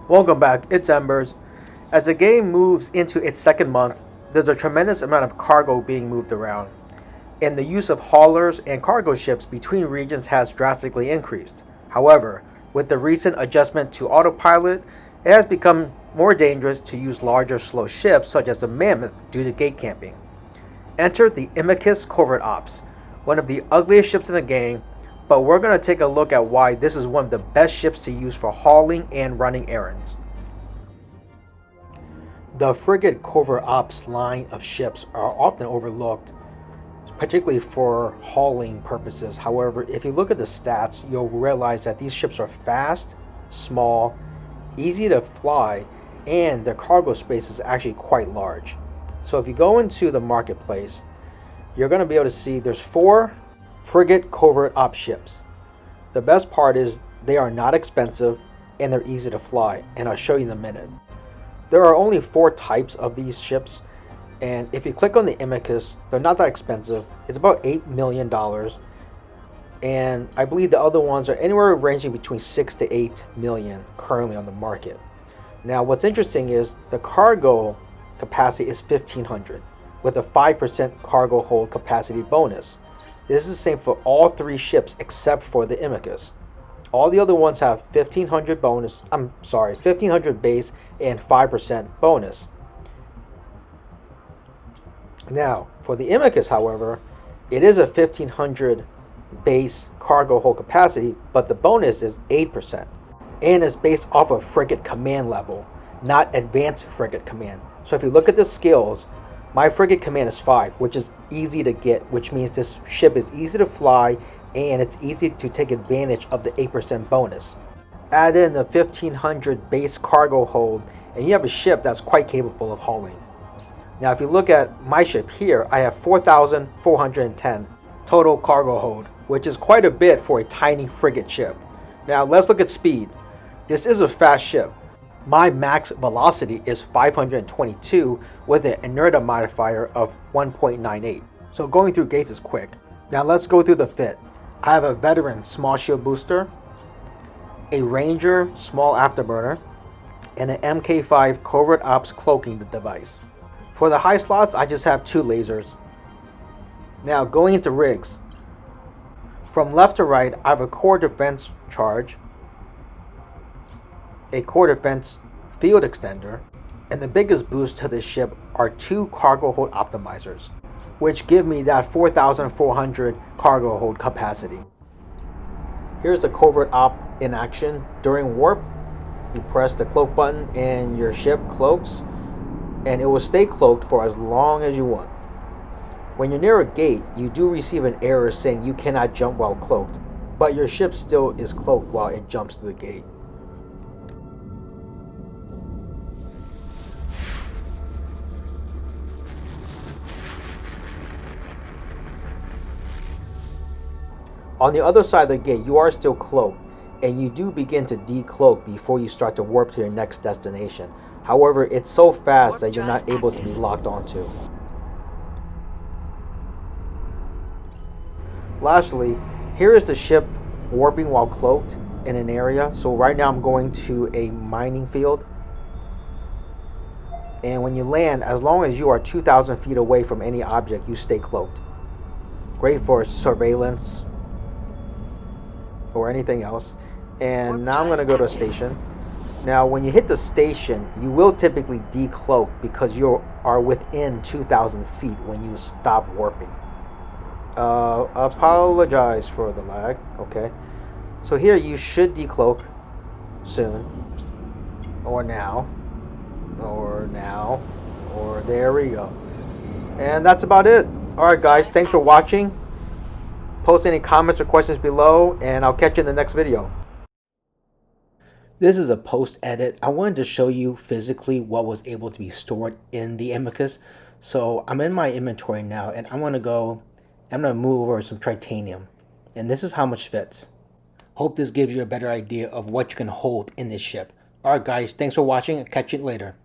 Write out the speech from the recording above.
Welcome back, it's Embers. As the game moves into its second month, there's a tremendous amount of cargo being moved around, and the use of haulers and cargo ships between regions has drastically increased. However, with the recent adjustment to autopilot, it has become more dangerous to use larger, slow ships such as the Mammoth due to gate camping. Enter the Imicus Covert Ops, one of the ugliest ships in the game, but we're going to take a look at why this is one of the best ships to use for hauling and running errands. The frigate Covert Ops line of ships are often overlooked, particularly for hauling purposes. However, if you look at the stats, you'll realize that these ships are fast, small, easy to fly, and their cargo space is actually quite large. So if you go into the marketplace, you're going to be able to see there's 4 frigate Covert Ops ships. The best part is they are not expensive and they're easy to fly, and I'll show you in a minute. There are only 4 types of these ships, and if you click on the Imicus, they're not that expensive. It's about $8 million, and I believe the other ones are anywhere ranging between 6 to 8 million currently on the market. Now what's interesting is the cargo capacity is 1,500 with a 5% cargo hold capacity bonus. This is the same for all 3 ships except for the Imicus. All the other ones have 1,500 bonus. 1,500 base and 5% bonus. Now, for the Imicus, however, it is a 1,500 base cargo hold capacity, but the bonus is 8%, and is based off of frigate command level, not advanced frigate command. So if you look at the skills, my frigate command is 5, which is easy to get, which means this ship is easy to fly and it's easy to take advantage of the 8% bonus. Add in the 1,500 base cargo hold and you have a ship that's quite capable of hauling. Now if you look at my ship here, I have 4,410 total cargo hold, which is quite a bit for a tiny frigate ship. Now let's look at speed. This is a fast ship. My max velocity is 522 with an inertia modifier of 1.98. So going through gates is quick. Now let's go through the fit. I have a veteran small shield booster, a ranger small afterburner, and an MK5 Covert Ops cloaking device. For the high slots, I just have 2 lasers. Now going into rigs. From left to right, I have a core defense charge, a core defense field extender, and the biggest boost to this ship are 2 cargo hold optimizers, which give me that 4,400 cargo hold capacity. Here's the Covert Op in action. During warp, you press the cloak button and your ship cloaks, and it will stay cloaked for as long as you want. When you're near a gate, you do receive an error saying you cannot jump while cloaked, but your ship still is cloaked while it jumps to the gate. On the other side of the gate, you are still cloaked, and you do begin to decloak before you start to warp to your next destination. However, it's so fast that you're not able to be locked onto. Lastly, here is the ship warping while cloaked in an area. So right now I'm going to a mining field. And when you land, as long as you are 2,000 feet away from any object, you stay cloaked. Great for surveillance or anything else. And now I'm going to go to a station. Now when you hit the station, you will typically decloak because you are within 2,000 feet when you stop warping. Apologize for the lag. Okay, so here you should decloak soon, or now, or there we go. And that's about it. Alright guys, thanks for watching. Post any comments or questions below, and I'll catch you in the next video. This is a post edit. I wanted to show you physically what was able to be stored in the Imicus. So I'm in my inventory now, and I'm going to move over some titanium. And this is how much fits. Hope this gives you a better idea of what you can hold in this ship. Alright guys, thanks for watching. I'll catch you later.